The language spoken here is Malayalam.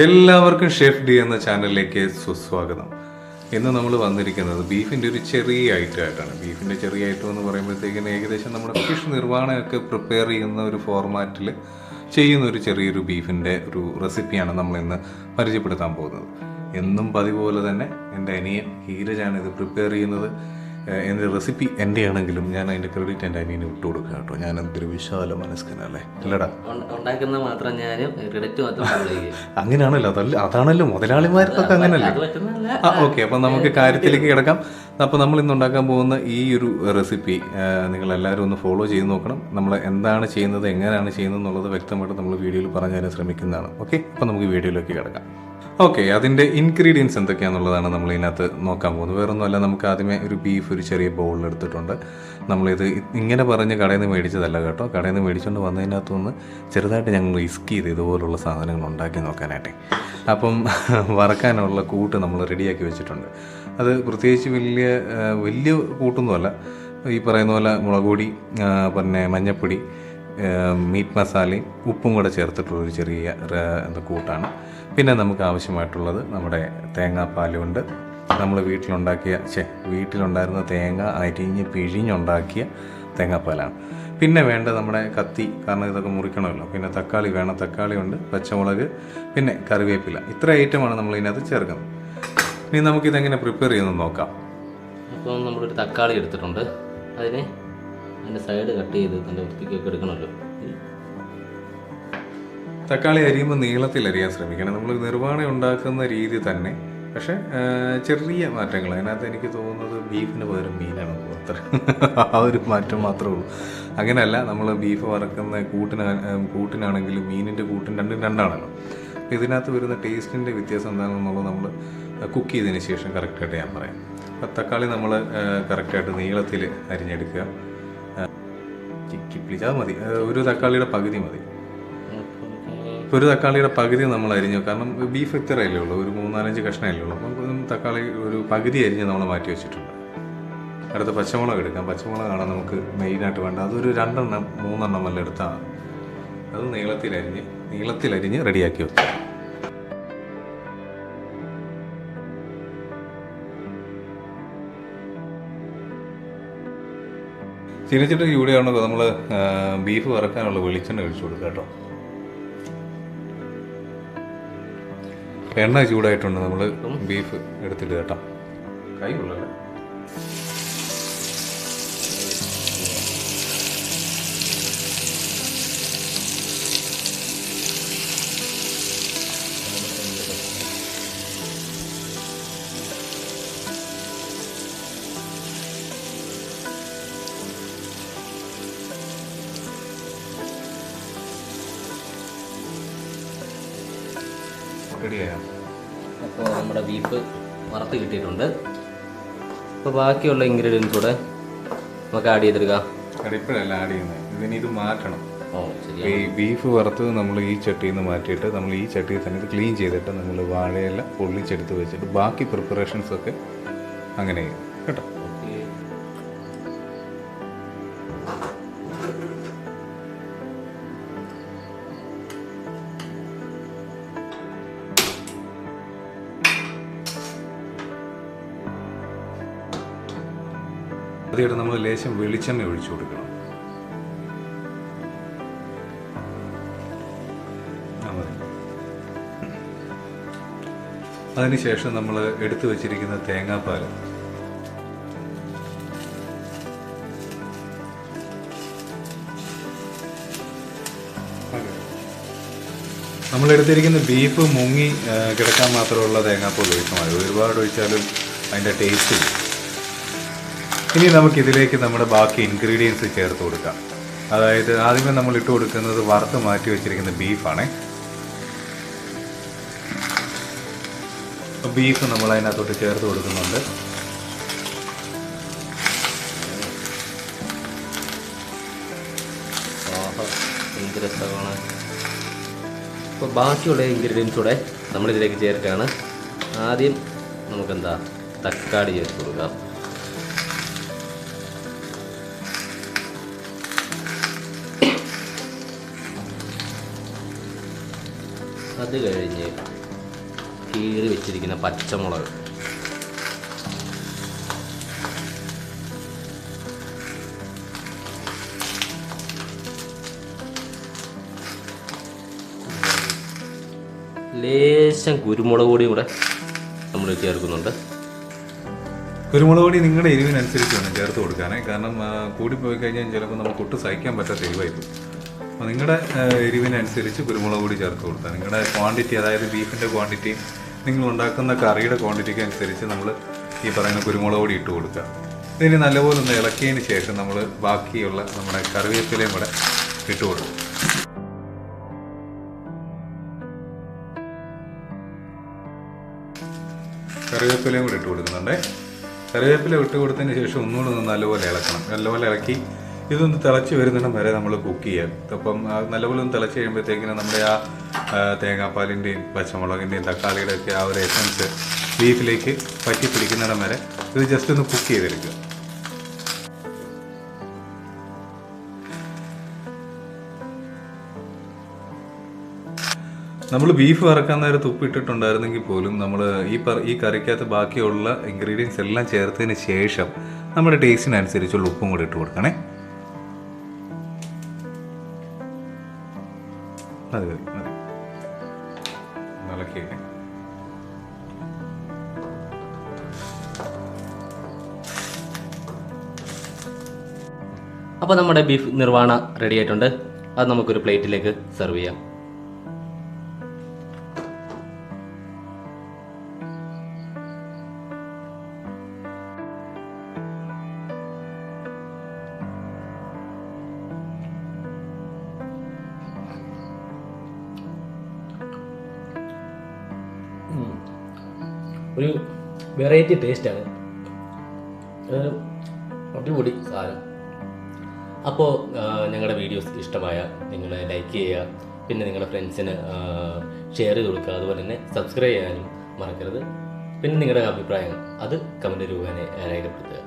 എല്ലാവർക്കും ഷെഫ് ഡി എന്ന ചാനലിലേക്ക് സുസ്വാഗതം. ഇന്ന് നമ്മൾ വന്നിരിക്കുന്നത് ബീഫിൻ്റെ ഒരു ചെറിയ ഐറ്റം ആയിട്ടാണ്. ബീഫിൻ്റെ ചെറിയ ഐറ്റം എന്ന് പറയുമ്പോഴത്തേക്കിന് ഏകദേശം നമ്മുടെ ഫിഷ് നിർവ്വാണമൊക്കെ പ്രിപ്പയർ ചെയ്യുന്ന ഒരു ഫോർമാറ്റിൽ ചെയ്യുന്ന ഒരു ചെറിയൊരു ബീഫിൻ്റെ ഒരു റെസിപ്പിയാണ് നമ്മൾ ഇന്ന് പരിചയപ്പെടുത്താൻ പോകുന്നത്. എന്നും പതിപോലെ തന്നെ എൻ്റെ അനിയൻ ഹീരജാണ് ഇത് പ്രിപ്പയർ ചെയ്യുന്നത്. എൻ്റെ റെസിപ്പി എൻ്റെ ആണെങ്കിലും ഞാൻ അതിൻ്റെ ക്രെഡിറ്റ് എൻ്റെ അനിയന് വിട്ടു കൊടുക്കുക കേട്ടോ. ഞാൻ എന്തൊരു വിശാല മനസ്കനല്ലേ അല്ലടാ, ഉണ്ടാക്കുന്ന മാത്രം ഞാനും ക്രെഡിറ്റ് മാത്രം അങ്ങനെയാണല്ലോ. അതാണല്ലോ മുതലാളിമാർക്കൊക്കെ അങ്ങനല്ലേ. ഓക്കെ, അപ്പം നമുക്ക് കാര്യത്തിലേക്ക് കിടക്കാം. അപ്പോൾ നമ്മൾ ഇന്ന് ഉണ്ടാക്കാൻ പോകുന്ന ഈ ഒരു റെസിപ്പി നിങ്ങളെല്ലാവരും ഒന്ന് ഫോളോ ചെയ്ത് നോക്കണം. നമ്മൾ എന്താണ് ചെയ്യുന്നത്, എങ്ങനെയാണ് ചെയ്യുന്നത് എന്നുള്ളത് വ്യക്തമായിട്ട് നമ്മൾ വീഡിയോയിൽ പറഞ്ഞു തരാൻ ശ്രമിക്കുന്നതാണ്. ഓക്കെ, അപ്പോൾ നമുക്ക് വീഡിയോയിലേക്ക് കിടക്കാം. ഓക്കെ, അതിൻ്റെ ഇൻഗ്രീഡിയൻസ് എന്തൊക്കെയാണെന്നുള്ളതാണ് നമ്മൾ ഇതിനകത്ത് നോക്കാൻ പോകുന്നത്. വേറൊന്നുമല്ല, നമുക്ക് ആദ്യമേ ഒരു ബീഫ് ഒരു ചെറിയ ബൗളിൽ എടുത്തിട്ടുണ്ട്. നമ്മളിത് ഇങ്ങനെ പറഞ്ഞ് കടയിൽ നിന്ന് മേടിച്ചതല്ല കേട്ടോ. കടയിൽ നിന്ന് മേടിച്ചുകൊണ്ട് വന്നതിനകത്തുനിന്ന് ചെറുതായിട്ട് ഞങ്ങൾ റിസ്ക് ചെയ്ത് ഇതുപോലുള്ള സാധനങ്ങൾ ഉണ്ടാക്കി നോക്കാനായിട്ടേ. അപ്പം വറക്കാനുള്ള കൂട്ട് നമ്മൾ റെഡിയാക്കി വെച്ചിട്ടുണ്ട്. അത് പ്രത്യേകിച്ച് വലിയ കൂട്ടൊന്നുമല്ല. ഈ പറയുന്ന പോലെ മുളക് പൊടി, പിന്നെ മഞ്ഞൾപ്പൊടി, മീറ്റ് മസാലയും ഉപ്പും കൂടെ ചേർത്തിട്ടുള്ളൊരു ചെറിയ കൂട്ടാണ്. പിന്നെ നമുക്ക് ആവശ്യമായിട്ടുള്ളത് നമ്മുടെ തേങ്ങാപ്പാലുണ്ട്. നമ്മൾ വീട്ടിലുണ്ടായിരുന്ന തേങ്ങ അരിഞ്ഞ് പിഴിഞ്ഞുണ്ടാക്കിയ തേങ്ങാപ്പാലാണ്. പിന്നെ വേണ്ട നമ്മുടെ കത്തി, കാരണം ഇതൊക്കെ മുറിക്കണമല്ലോ. പിന്നെ തക്കാളി വേണം, തക്കാളി ഉണ്ട്, പച്ചമുളക്, പിന്നെ കറിവേപ്പില. ഇത്ര ഐറ്റമാണ് നമ്മൾ ഇതിനകത്ത് ചേർക്കുന്നത്. ഇനി നമുക്കിതെങ്ങനെ പ്രിപ്പയർ ചെയ്യുന്നത് നോക്കാം. അപ്പോൾ നമ്മളൊരു തക്കാളി എടുത്തിട്ടുണ്ട്. അതിൻ്റെ സൈഡ് കട്ട് ചെയ്ത് നല്ല വൃത്തിക്കൊക്കെ എടുക്കണമല്ലോ. തക്കാളി അരിയുമ്പോൾ നീളത്തിൽ അരിയാൻ ശ്രമിക്കണം. നമ്മൾ നിർവ്വാണം ഉണ്ടാക്കുന്ന രീതി തന്നെ, പക്ഷേ ചെറിയ മാറ്റങ്ങൾ. അതിനകത്ത് എനിക്ക് തോന്നുന്നത് ബീഫിന് പകരം മീനാണ് അത്ര ആ ഒരു മാറ്റം മാത്രമേ ഉള്ളൂ. അങ്ങനെയല്ല, നമ്മൾ ബീഫ് വറക്കുന്ന കൂട്ടിനാണെങ്കിലും മീനിൻ്റെ കൂട്ടിന് രണ്ടാണല്ലോ. അപ്പോൾ ഇതിനകത്ത് വരുന്ന ടേസ്റ്റിൻ്റെ വ്യത്യാസം എന്താണെന്നുള്ളത് നമ്മൾ കുക്ക് ചെയ്തതിന് ശേഷം കറക്റ്റായിട്ട് ഞാൻ പറയാം. അപ്പോൾ തക്കാളി നമ്മൾ കറക്റ്റായിട്ട് നീളത്തിൽ അരിഞ്ഞെടുക്കുക. അത് മതി, ഒരു തക്കാളിയുടെ പകുതി മതി. ഒരു തക്കാളിയുടെ പകുതി നമ്മൾ അരിഞ്ഞു, കാരണം ബീഫ് ഇത്രയല്ലേ ഉള്ളൂ, ഒരു 3-4 കഷ്ണമല്ലേ ഉള്ളൂ. അപ്പം തക്കാളി ഒരു പകുതി അരിഞ്ഞ് നമ്മൾ മാറ്റി വെച്ചിട്ടുണ്ട്. അടുത്ത പച്ചമുളക് എടുക്കാം. പച്ചമുളകാണ് നമുക്ക് മെയിനായിട്ട് വേണ്ട. അതൊരു 2-3 എല്ലാം എടുത്താൽ അത് നീളത്തിലരിഞ്ഞ് റെഡിയാക്കി വെക്കുക. ചീനച്ചട്ടി ചൂടെയാണോ നമ്മൾ ബീഫ് വറക്കാനുള്ള വെളിച്ചെണ്ണ ഒഴിച്ചു കൊടുക്കുക കേട്ടോ. എണ്ണ ചൂടായിട്ടുണ്ട്. നമ്മൾ ബീഫ് എടുത്തിട്ട് കേട്ടോ. കൈ കൊള്ളല്ലേ. അപ്പോൾ നമ്മുടെ ബീഫ് വറുത്ത് കിട്ടിയിട്ടുണ്ട്. അപ്പോൾ ബാക്കിയുള്ള ഇൻഗ്രീഡിയൻസ് കൂടെ നമുക്ക് ആഡ് ചെയ്തെടുക്കാം. ഇപ്പോഴല്ല ആഡ് ചെയ്യുന്നത്, ഇത് മാറ്റണം. ശരി. ഈ ബീഫ് വറുത്ത് നമ്മൾ ഈ ചട്ടിയിൽ നിന്ന് മാറ്റിയിട്ട് നമ്മൾ ഈ ചട്ടിയിൽ തന്നെ ഇത് ക്ലീൻ ചെയ്തിട്ട് നമ്മൾ വാഴയില പൊള്ളിച്ചെടുത്ത് വെച്ചിട്ട് ബാക്കി പ്രിപ്പറേഷൻസൊക്കെ അങ്ങനെ ചെയ്യും കേട്ടോ. ആദ്യമായിട്ട് നമ്മൾ ലേശം വെളിച്ചെണ്ണ ഒഴിച്ചു കൊടുക്കണം. അതിനുശേഷം നമ്മൾ എടുത്തു വച്ചിരിക്കുന്ന തേങ്ങാപ്പാൽ നമ്മളെടുത്തിരിക്കുന്ന ബീഫ് മുങ്ങി കിടക്കാൻ മാത്രമുള്ള തേങ്ങാപ്പാൽ ഒഴിച്ചാൽ മതി. ഒരുപാട് ഒഴിച്ചാലും അതിൻ്റെ ടേസ്റ്റ്. ഇനി നമുക്കിതിലേക്ക് നമ്മുടെ ബാക്കി ഇൻഗ്രീഡിയൻസ് ചേർത്ത് കൊടുക്കാം. അതായത് ആദ്യമേ നമ്മൾ ഇട്ട് കൊടുക്കുന്നത് വറുത്ത് മാറ്റി വെച്ചിരിക്കുന്ന ബീഫാണേ. ബീഫ് നമ്മൾ അതിനകത്തോട്ട് ചേർത്ത് കൊടുക്കുന്നുണ്ട്. അപ്പോൾ ബാക്കിയുള്ള ഇൻഗ്രീഡിയൻസ് കൂടെ നമ്മളിതിലേക്ക് ചേർക്കുകയാണ്. ആദ്യം നമുക്കെന്താ തക്കാളി ചേർത്ത് കൊടുക്കാം. അത് കഴിഞ്ഞ് കീറി വെച്ചിരിക്കുന്ന പച്ചമുളക്, ലേശം കുരുമുളക് പൊടിയും കൂടെ നമ്മൾ ചേർക്കുന്നുണ്ട്. കുരുമുളക് പൊടി നിങ്ങളുടെ എരിവിനനുസരിച്ച് വേണം ചേർത്ത് കൊടുക്കാനേ, കാരണം കൂടിപ്പോയി കഴിഞ്ഞാൽ ചിലപ്പോൾ നമുക്ക് ഒട്ടും സഹിക്കാൻ പറ്റാത്ത എരിവായിരിക്കും. അപ്പോൾ നിങ്ങളുടെ എരിവിനനുസരിച്ച് കുരുമുളക് പൊടി ചേർത്ത് കൊടുത്താൽ നിങ്ങളുടെ ക്വാണ്ടിറ്റി, അതായത് ബീഫിൻ്റെ ക്വാണ്ടിറ്റി, നിങ്ങൾ ഉണ്ടാക്കുന്ന കറിയുടെ ക്വാണ്ടിറ്റിക്ക് അനുസരിച്ച് നമ്മൾ ഈ പറയുന്ന കുരുമുളക് പൊടി ഇട്ട് കൊടുക്കുക. ഇതിന് നല്ലപോലെ ഒന്ന് ഇളക്കിയതിന് ശേഷം നമ്മൾ ബാക്കിയുള്ള നമ്മുടെ കറിവേപ്പിലയും കൂടെ ഇട്ട് കൊടുക്കും. കറിവേപ്പിലയും കൂടെ ഇട്ട് കൊടുക്കുന്നുണ്ട്. കറിവേപ്പില ഇട്ട് കൊടുത്തതിന് ശേഷം ഒന്നുകൂടെ ഒന്ന് നല്ലപോലെ ഇളക്കണം. നല്ലപോലെ ഇളക്കി ഇതൊന്ന് തിളച്ച് വരുന്നിടം വരെ നമ്മൾ കുക്ക് ചെയ്യാം. അപ്പം നല്ലപോലെ ഒന്ന് തിളച്ച് കഴിയുമ്പോഴത്തേക്കിനും നമ്മുടെ ആ തേങ്ങാപ്പാലിൻ്റെയും പച്ചമുളകിൻ്റെയും തക്കാളിയുടെ ഒക്കെ ആ ഒരു എസൻസ് ബീഫിലേക്ക് പറ്റി പിടിക്കുന്നിടം വരെ ഇത് ജസ്റ്റ് ഒന്ന് കുക്ക് ചെയ്തെടുക്കുക. നമ്മൾ ബീഫ് വറക്കാൻ നേരത്ത് ഉപ്പിട്ടിട്ടുണ്ടായിരുന്നെങ്കിൽ പോലും നമ്മൾ ഈ കറിക്കകത്ത് ബാക്കിയുള്ള ഇൻഗ്രീഡിയൻസ് എല്ലാം ചേർത്തതിന് ശേഷം നമ്മുടെ ടേസ്റ്റിനനുസരിച്ചുള്ള ഉപ്പും കൂടി ഇട്ട് കൊടുക്കണേ. അത് മതി മതി ഇളക്കിയിട്ട് അപ്പോൾ നമ്മുടെ ബീഫ് നിർവാണ റെഡി ആയിട്ടുണ്ട്. അത് നമുക്കൊരു പ്ലേറ്റിലേക്ക് സെർവ് ചെയ്യാം. ഒരു വെറൈറ്റി ടേസ്റ്റാണ്, അടിപൊളി സാധനം. അപ്പോൾ ഞങ്ങളുടെ വീഡിയോസ് ഇഷ്ടമായ നിങ്ങൾ ലൈക്ക് ചെയ്യുക, പിന്നെ നിങ്ങളുടെ ഫ്രണ്ട്സിന് ഷെയർ ചെയ്ത് കൊടുക്കുക. അതുപോലെ തന്നെ സബ്സ്ക്രൈബ് ചെയ്യാനും മറക്കരുത്. പിന്നെ നിങ്ങളുടെ അഭിപ്രായങ്ങൾ അത് കമൻറ്റ് രൂപേണ രേഖപ്പെടുത്തുക.